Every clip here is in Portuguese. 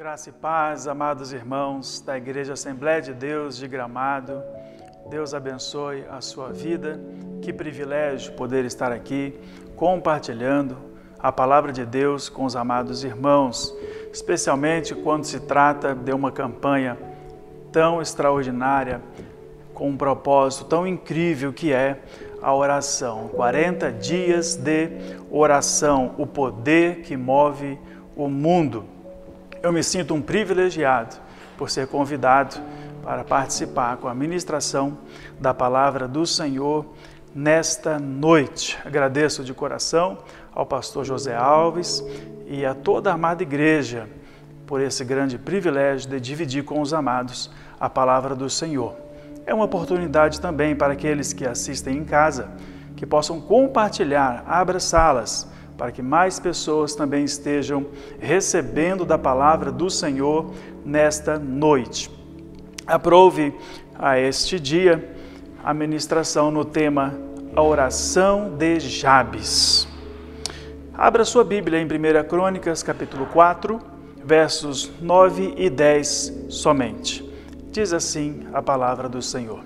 Graça e paz, amados irmãos da Igreja Assembleia de Deus de Gramado. Deus abençoe a sua vida. Que privilégio poder estar aqui compartilhando a palavra de Deus com os amados irmãos, especialmente quando se trata de uma campanha tão extraordinária, com um propósito tão incrível que é a oração. 40 dias de oração, o poder que move o mundo. Eu me sinto um privilegiado por ser convidado para participar com a ministração da palavra do Senhor nesta noite. Agradeço de coração ao pastor José Alves e a toda a amada igreja por esse grande privilégio de dividir com os amados a palavra do Senhor. É uma oportunidade também para aqueles que assistem em casa, que possam compartilhar, abra salas, para que mais pessoas também estejam recebendo da palavra do Senhor nesta noite. Aprove a este dia a ministração no tema A Oração de Jabes. Abra sua Bíblia em 1 Crônicas, capítulo 4, versos 9 e 10 somente. Diz assim a palavra do Senhor.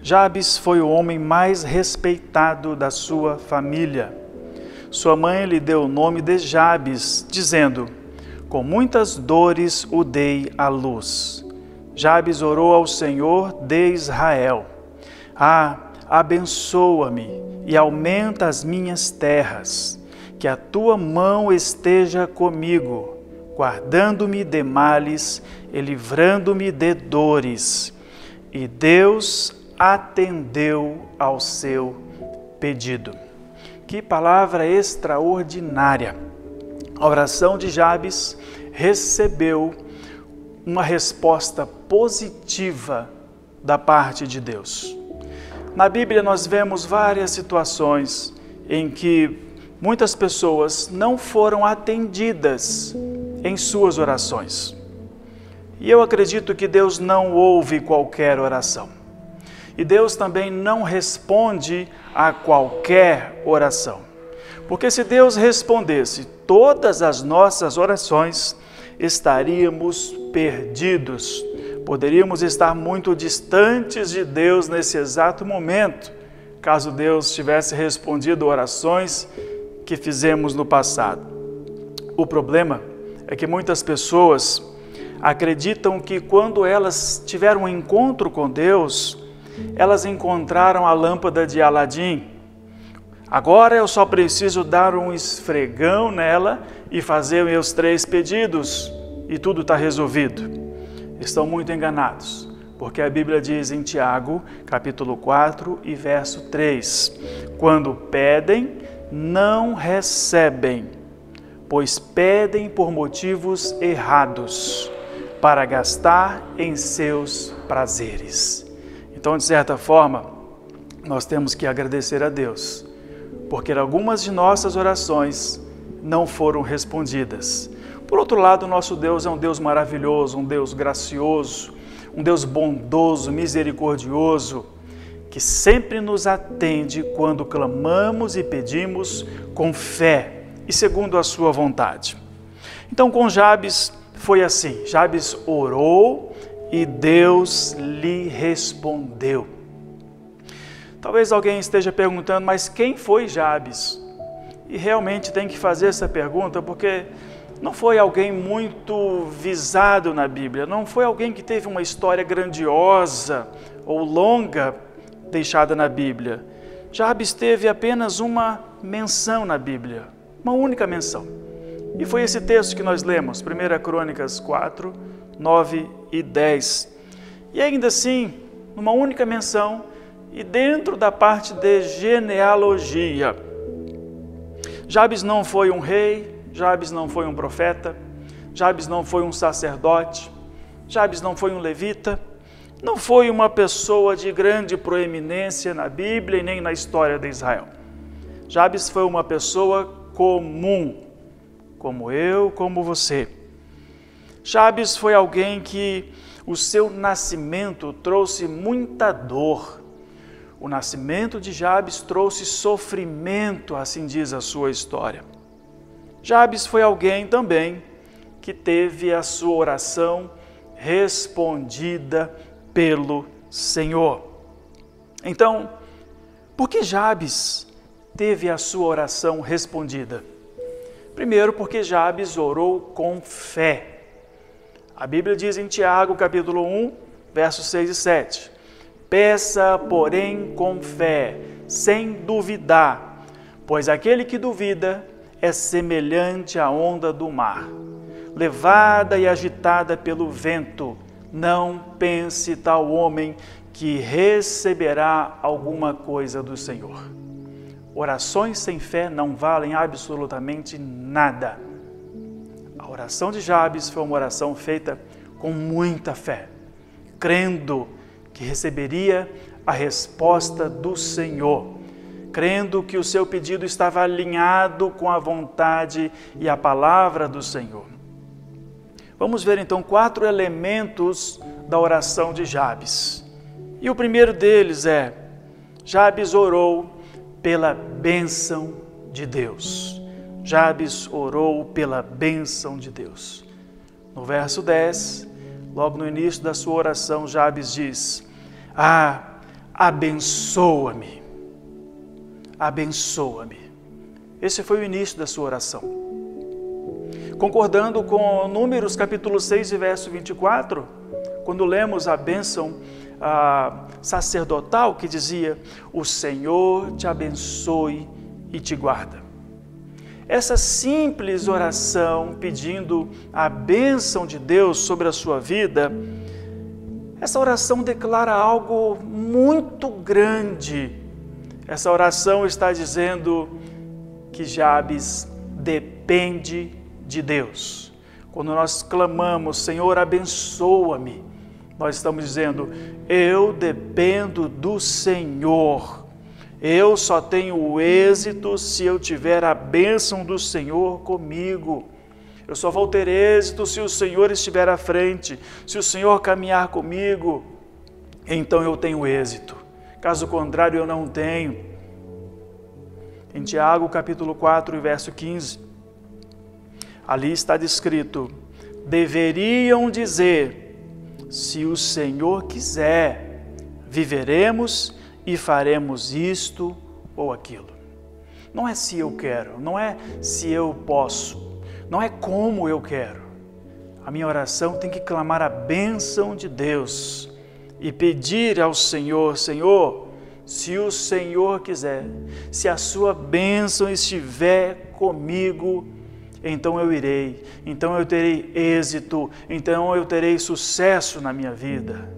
Jabes foi o homem mais respeitado da sua família. Sua mãe lhe deu o nome de Jabes, dizendo: com muitas dores o dei à luz. Jabes orou ao Senhor de Israel: abençoa-me e aumenta as minhas terras, que a tua mão esteja comigo, guardando-me de males e livrando-me de dores. E Deus atendeu ao seu pedido. Que palavra extraordinária! A oração de Jabes recebeu uma resposta positiva da parte de Deus. Na Bíblia nós vemos várias situações em que muitas pessoas não foram atendidas em suas orações. E eu acredito que Deus não ouve qualquer oração. E Deus também não responde a qualquer oração. Porque se Deus respondesse todas as nossas orações, estaríamos perdidos. Poderíamos estar muito distantes de Deus nesse exato momento, caso Deus tivesse respondido orações que fizemos no passado. O problema é que muitas pessoas acreditam que quando elas tiveram um encontro com Deus, elas encontraram a lâmpada de Aladim. Agora eu só preciso dar um esfregão nela e fazer meus 3 pedidos e tudo está resolvido. Estão muito enganados, porque a Bíblia diz em Tiago, capítulo 4 e verso 3, quando pedem, não recebem, pois pedem por motivos errados, para gastar em seus prazeres. Então, de certa forma, nós temos que agradecer a Deus, porque algumas de nossas orações não foram respondidas. Por outro lado, nosso Deus é um Deus maravilhoso, um Deus gracioso, um Deus bondoso, misericordioso, que sempre nos atende quando clamamos e pedimos com fé e segundo a sua vontade. Então, com Jabes foi assim, Jabes orou e Deus lhe respondeu. Talvez alguém esteja perguntando, mas quem foi Jabes? E realmente tem que fazer essa pergunta, porque não foi alguém muito visado na Bíblia, não foi alguém que teve uma história grandiosa ou longa deixada na Bíblia. Jabes teve apenas uma menção na Bíblia, uma única menção. E foi esse texto que nós lemos, 1 Crônicas 4, 9 e 10. E ainda assim, numa única menção e dentro da parte de genealogia. Jabes não foi um rei, Jabes não foi um profeta, Jabes não foi um sacerdote, Jabes não foi um levita, não foi uma pessoa de grande proeminência na Bíblia e nem na história de Israel. Jabes foi uma pessoa comum, como eu, como você. Jabes foi alguém que o seu nascimento trouxe muita dor. O nascimento de Jabes trouxe sofrimento, assim diz a sua história. Jabes foi alguém também que teve a sua oração respondida pelo Senhor. Então, por que Jabes teve a sua oração respondida? Primeiro, porque Jabes orou com fé. A Bíblia diz em Tiago, capítulo 1, versos 6 e 7. Peça, porém, com fé, sem duvidar, pois aquele que duvida é semelhante à onda do mar, levada e agitada pelo vento. Não pense tal homem que receberá alguma coisa do Senhor. Orações sem fé não valem absolutamente nada. A oração de Jabes foi uma oração feita com muita fé, crendo que receberia a resposta do Senhor, crendo que o seu pedido estava alinhado com a vontade e a palavra do Senhor. Vamos ver então 4 elementos da oração de Jabes. E o primeiro deles é: Jabes orou pela bênção de Deus. Jabes orou pela bênção de Deus. No verso 10, logo no início da sua oração, Jabes diz: abençoa-me, abençoa-me. Esse foi o início da sua oração. Concordando com Números capítulo 6 e verso 24, quando lemos a bênção sacerdotal que dizia: o Senhor te abençoe e te guarda. Essa simples oração pedindo a bênção de Deus sobre a sua vida, essa oração declara algo muito grande. Essa oração está dizendo que Jabes depende de Deus. Quando nós clamamos: Senhor, abençoa-me, nós estamos dizendo: eu dependo do Senhor. Eu só tenho êxito se eu tiver a bênção do Senhor comigo. Eu só vou ter êxito se o Senhor estiver à frente, se o Senhor caminhar comigo, então eu tenho êxito. Caso contrário, eu não tenho. Em Tiago, capítulo 4, verso 15, ali está descrito: deveriam dizer, se o Senhor quiser, viveremos e faremos isto ou aquilo. Não é se eu quero, não é se eu posso, não é como eu quero. A minha oração tem que clamar a bênção de Deus e pedir ao Senhor: Senhor, se o Senhor quiser, se a sua bênção estiver comigo, então eu irei, então eu terei êxito, então eu terei sucesso na minha vida.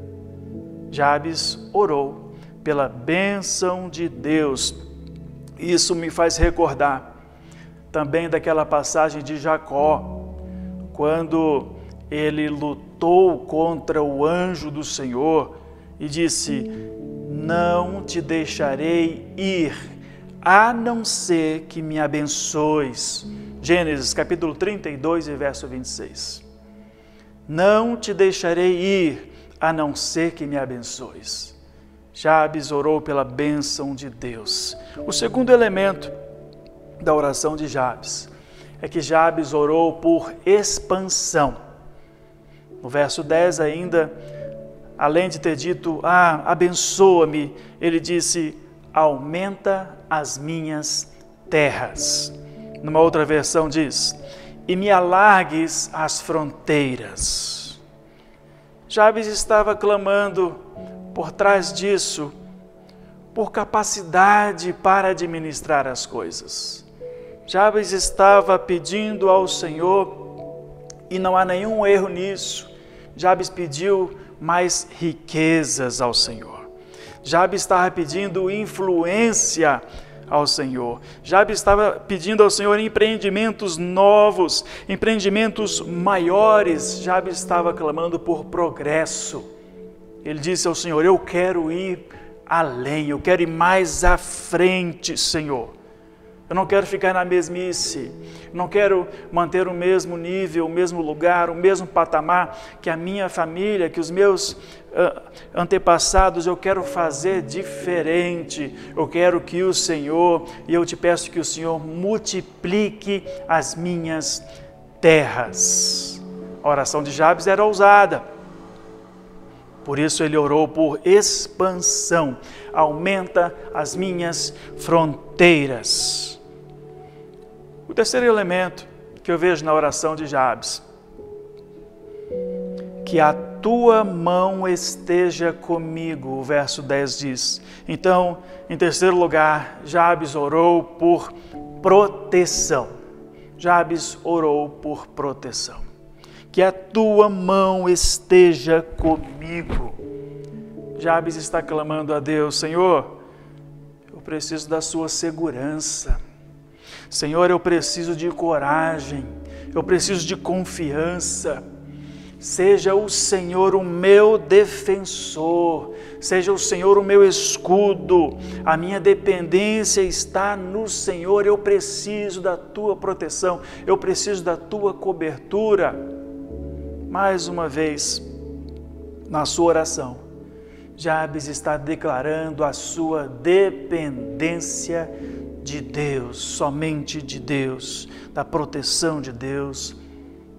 Jabes orou pela bênção de Deus. Isso me faz recordar também daquela passagem de Jacó, quando ele lutou contra o anjo do Senhor e disse: não te deixarei ir, a não ser que me abençoes. Gênesis capítulo 32 e verso 26. Não te deixarei ir, a não ser que me abençoes. Jabes orou pela bênção de Deus. O segundo elemento da oração de Jabes é que Jabes orou por expansão. No verso 10 ainda, além de ter dito: abençoa-me, ele disse: aumenta as minhas terras. Numa outra versão diz: e me alargues as fronteiras. Jabes estava clamando por trás disso por capacidade para administrar as coisas. Jabes estava pedindo ao Senhor, e não há nenhum erro nisso. Jabes pediu mais riquezas ao Senhor. Jabes estava pedindo influência ao Senhor. Jabes estava pedindo ao Senhor empreendimentos novos, empreendimentos maiores. Jabes estava clamando por progresso. Ele disse ao Senhor: eu quero ir além, eu quero ir mais à frente, Senhor. Eu não quero ficar na mesmice, eu não quero manter o mesmo nível, o mesmo lugar, o mesmo patamar que a minha família, que os meus antepassados. Eu quero fazer diferente, eu quero que o Senhor, e eu te peço que o Senhor multiplique as minhas terras. A oração de Jabes era ousada. Por isso ele orou por expansão. Aumenta as minhas fronteiras. O terceiro elemento que eu vejo na oração de Jabes: que a tua mão esteja comigo, o verso 10 diz. Então, em terceiro lugar, Jabes orou por proteção. Jabes orou por proteção. Que a tua mão esteja comigo. Jabes está clamando a Deus: Senhor, eu preciso da sua segurança. Senhor, eu preciso de coragem, eu preciso de confiança. Seja o Senhor o meu defensor, seja o Senhor o meu escudo. A minha dependência está no Senhor. Eu preciso da tua proteção, eu preciso da tua cobertura. Mais uma vez, na sua oração, Jabes está declarando a sua dependência de Deus, somente de Deus, da proteção de Deus,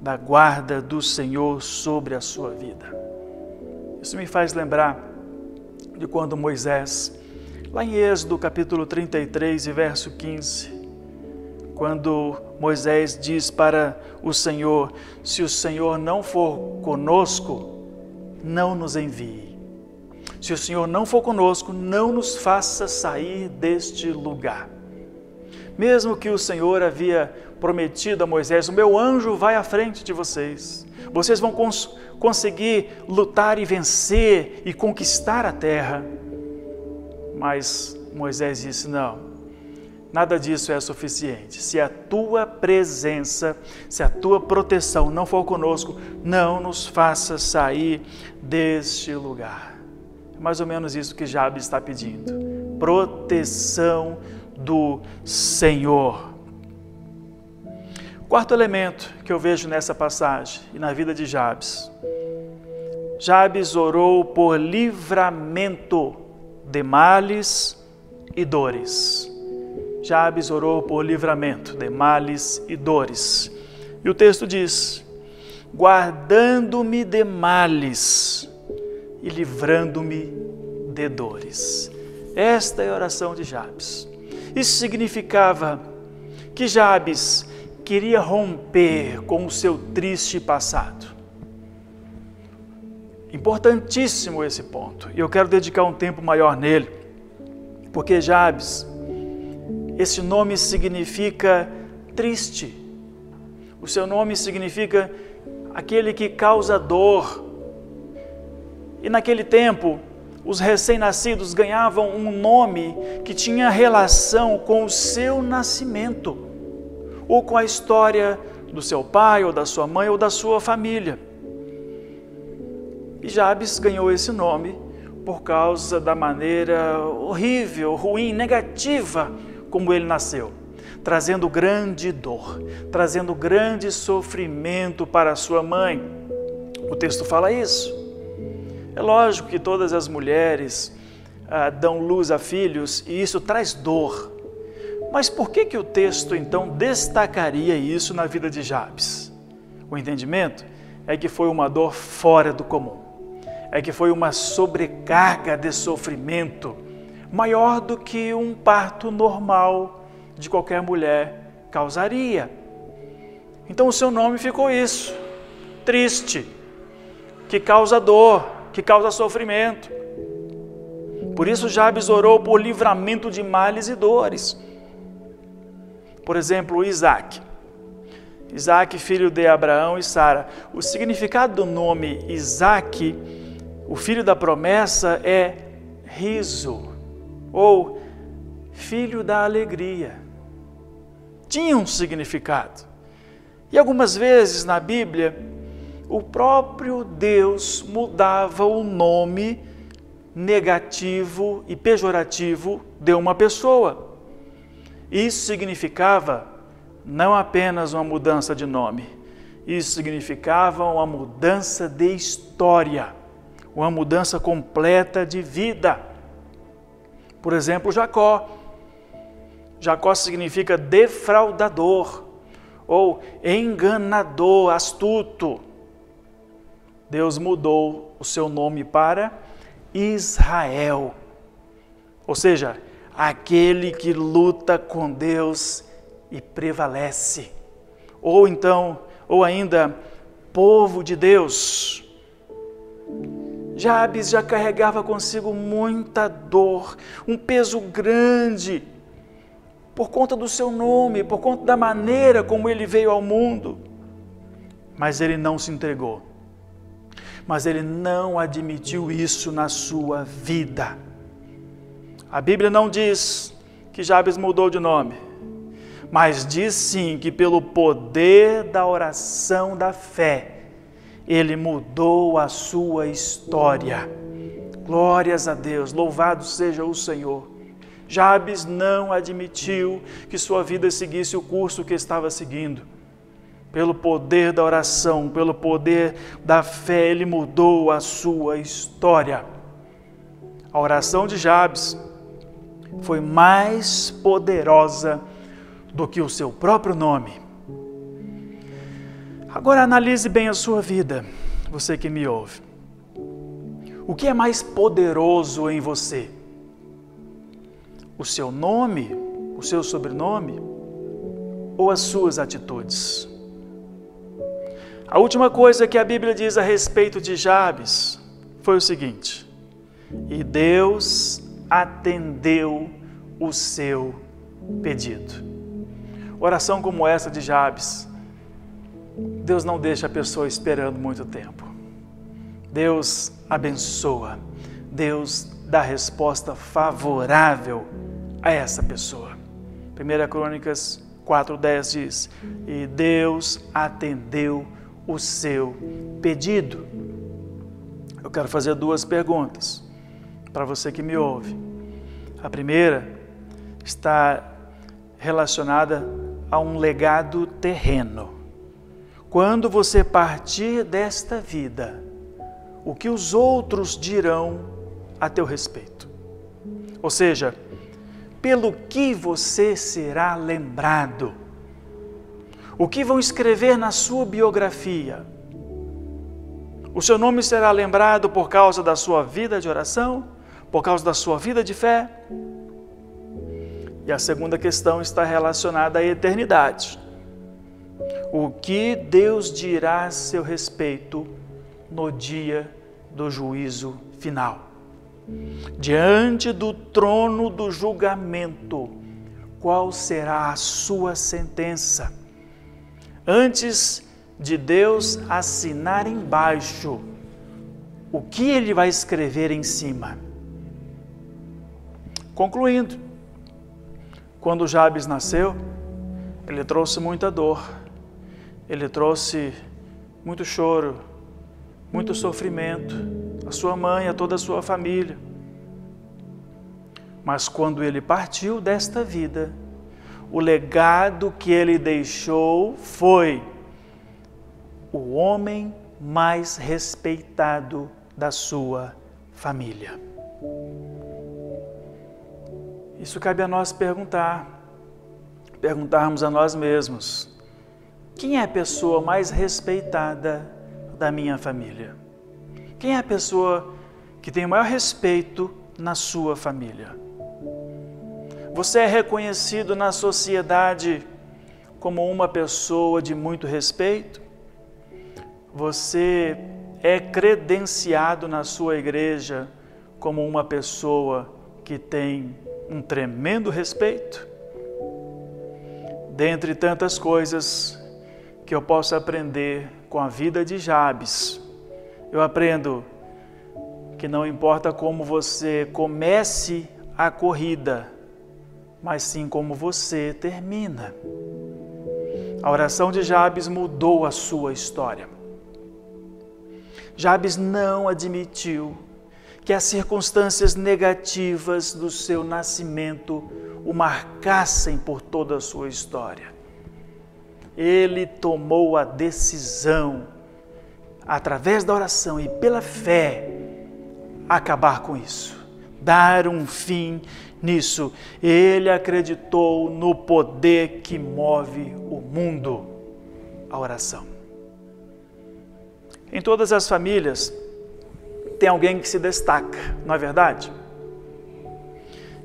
da guarda do Senhor sobre a sua vida. Isso me faz lembrar de quando Moisés, lá em Êxodo capítulo 33 e verso 15, quando Moisés diz para o Senhor: se o Senhor não for conosco, não nos envie. Se o Senhor não for conosco, não nos faça sair deste lugar. Mesmo que o Senhor havia prometido a Moisés: o meu anjo vai à frente de vocês, vocês vão conseguir lutar e vencer e conquistar a terra. Mas Moisés disse: não, nada disso é suficiente. Se a tua presença, se a tua proteção não for conosco, não nos faça sair deste lugar. É mais ou menos isso que Jabes está pedindo: proteção do Senhor. Quarto elemento que eu vejo nessa passagem e na vida de Jabes: Jabes orou por livramento de males e dores. Jabes orou por livramento de males e dores. E o texto diz: guardando-me de males e livrando-me de dores. Esta é a oração de Jabes. Isso significava que Jabes queria romper com o seu triste passado. Importantíssimo esse ponto, e eu quero dedicar um tempo maior nele, porque Jabes, esse nome significa triste. O seu nome significa aquele que causa dor. E naquele tempo, os recém-nascidos ganhavam um nome que tinha relação com o seu nascimento, ou com a história do seu pai, ou da sua mãe, ou da sua família. E Jabes ganhou esse nome por causa da maneira horrível, ruim, negativa como ele nasceu, trazendo grande dor, trazendo grande sofrimento para a sua mãe. O texto fala isso. É lógico que todas as mulheres dão luz a filhos e isso traz dor. Mas por que o texto então destacaria isso na vida de Jabes? O entendimento é que foi uma dor fora do comum. É que foi uma sobrecarga de sofrimento maior do que um parto normal de qualquer mulher causaria. Então o seu nome ficou isso: triste, que causa dor, que causa sofrimento. Por isso Jabes orou por livramento de males e dores. Por exemplo, Isaac, filho de Abraão e Sara. O significado do nome Isaac, o filho da promessa, é riso, ou filho da alegria. Tinha um significado. E algumas vezes na Bíblia, o próprio Deus mudava o nome negativo e pejorativo de uma pessoa. Isso significava não apenas uma mudança de nome, isso significava uma mudança de história, uma mudança completa de vida. Por exemplo, Jacó. Jacó significa defraudador ou enganador, astuto. Deus mudou o seu nome para Israel. Ou seja, aquele que luta com Deus e prevalece. Ou ainda, povo de Deus. Jabes já carregava consigo muita dor, um peso grande, por conta do seu nome, por conta da maneira como ele veio ao mundo. Mas ele não se entregou. Mas ele não admitiu isso na sua vida. A Bíblia não diz que Jabes mudou de nome, mas diz sim que pelo poder da oração da fé, ele mudou a sua história. Glórias a Deus, louvado seja o Senhor. Jabes não admitiu que sua vida seguisse o curso que estava seguindo. Pelo poder da oração, pelo poder da fé, ele mudou a sua história. A oração de Jabes foi mais poderosa do que o seu próprio nome. Agora analise bem a sua vida, você que me ouve. O que é mais poderoso em você? O seu nome, o seu sobrenome ou as suas atitudes? A última coisa que a Bíblia diz a respeito de Jabes foi o seguinte: e Deus atendeu o seu pedido. Oração como essa de Jabes, Deus não deixa a pessoa esperando muito tempo. Deus abençoa, Deus dá resposta favorável a essa pessoa. 1 Crônicas 4:10 diz: e Deus atendeu o seu pedido. Eu quero fazer duas perguntas para você que me ouve. A primeira está relacionada a um legado terreno. Quando você partir desta vida, o que os outros dirão a teu respeito? Ou seja, pelo que você será lembrado? O que vão escrever na sua biografia? O seu nome será lembrado por causa da sua vida de oração? Por causa da sua vida de fé? E a segunda questão está relacionada à eternidade. O que Deus dirá a seu respeito no dia do juízo final? Diante do trono do julgamento, qual será a sua sentença? Antes de Deus assinar embaixo, o que Ele vai escrever em cima? Concluindo, quando Jabes nasceu, ele trouxe muita dor, ele trouxe muito choro, muito sofrimento, a sua mãe, a toda a sua família. Mas quando ele partiu desta vida, o legado que ele deixou foi o homem mais respeitado da sua família. Isso cabe a nós perguntarmos a nós mesmos: quem é a pessoa mais respeitada da minha família? Quem é a pessoa que tem o maior respeito na sua família? Você é reconhecido na sociedade como uma pessoa de muito respeito? Você é credenciado na sua igreja como uma pessoa que tem um tremendo respeito? Dentre tantas coisas que eu posso aprender com a vida de Jabes, eu aprendo que não importa como você comece a corrida, mas sim como você termina. A oração de Jabes mudou a sua história. Jabes não admitiu que as circunstâncias negativas do seu nascimento o marcassem por toda a sua história. Ele tomou a decisão, através da oração e pela fé, acabar com isso, dar um fim nisso. Ele acreditou no poder que move o mundo, a oração. Em todas as famílias tem alguém que se destaca, não é verdade?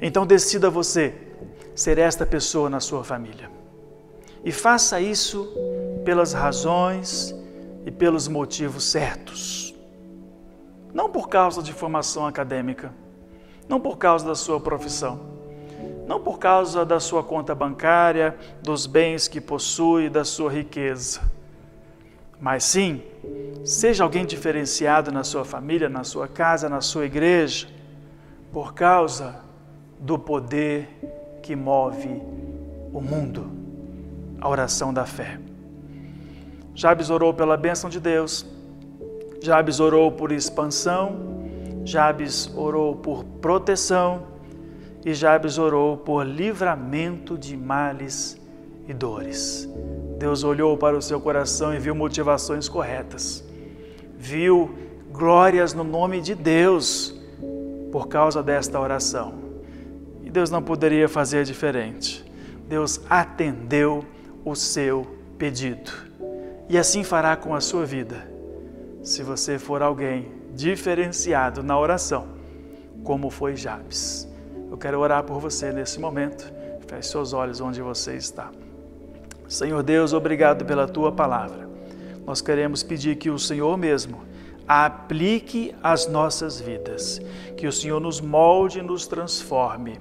Então decida você ser esta pessoa na sua família. E faça isso pelas razões e pelos motivos certos. Não por causa de formação acadêmica, não por causa da sua profissão, não por causa da sua conta bancária, dos bens que possui, da sua riqueza. Mas sim, seja alguém diferenciado na sua família, na sua casa, na sua igreja, por causa do poder que move o mundo, a oração da fé. Jabes orou pela bênção de Deus, Jabes orou por expansão, Jabes orou por proteção e Jabes orou por livramento de males e dores. Deus olhou para o seu coração e viu motivações corretas, viu glórias no nome de Deus por causa desta oração. E Deus não poderia fazer diferente. Deus atendeu o seu pedido. E assim fará com a sua vida, se você for alguém diferenciado na oração, como foi Jabes. Eu quero orar por você nesse momento. Feche seus olhos onde você está. Senhor Deus, obrigado pela Tua palavra. Nós queremos pedir que o Senhor mesmo a aplique às nossas vidas, que o Senhor nos molde e nos transforme,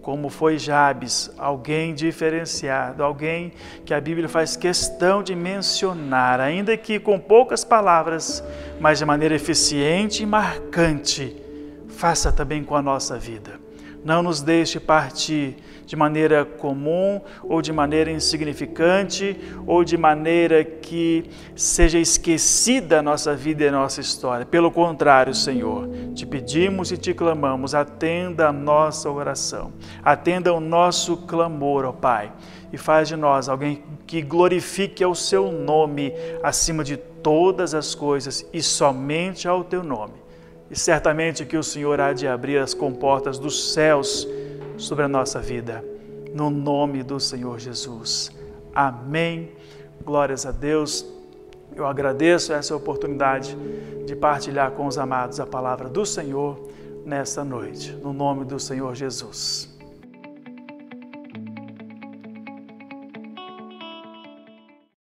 como foi Jabes, alguém diferenciado, alguém que a Bíblia faz questão de mencionar, ainda que com poucas palavras, mas de maneira eficiente e marcante. Faça também com a nossa vida. Não nos deixe partir de maneira comum ou de maneira insignificante ou de maneira que seja esquecida a nossa vida e a nossa história. Pelo contrário, Senhor, te pedimos e te clamamos, atenda a nossa oração, atenda o nosso clamor, ó Pai, e faz de nós alguém que glorifique ao Seu nome acima de todas as coisas e somente ao Teu nome. E certamente que o Senhor há de abrir as comportas dos céus sobre a nossa vida, no nome do Senhor Jesus. Amém. Glórias a Deus. Eu agradeço essa oportunidade de partilhar com os amados a palavra do Senhor nesta noite, no nome do Senhor Jesus.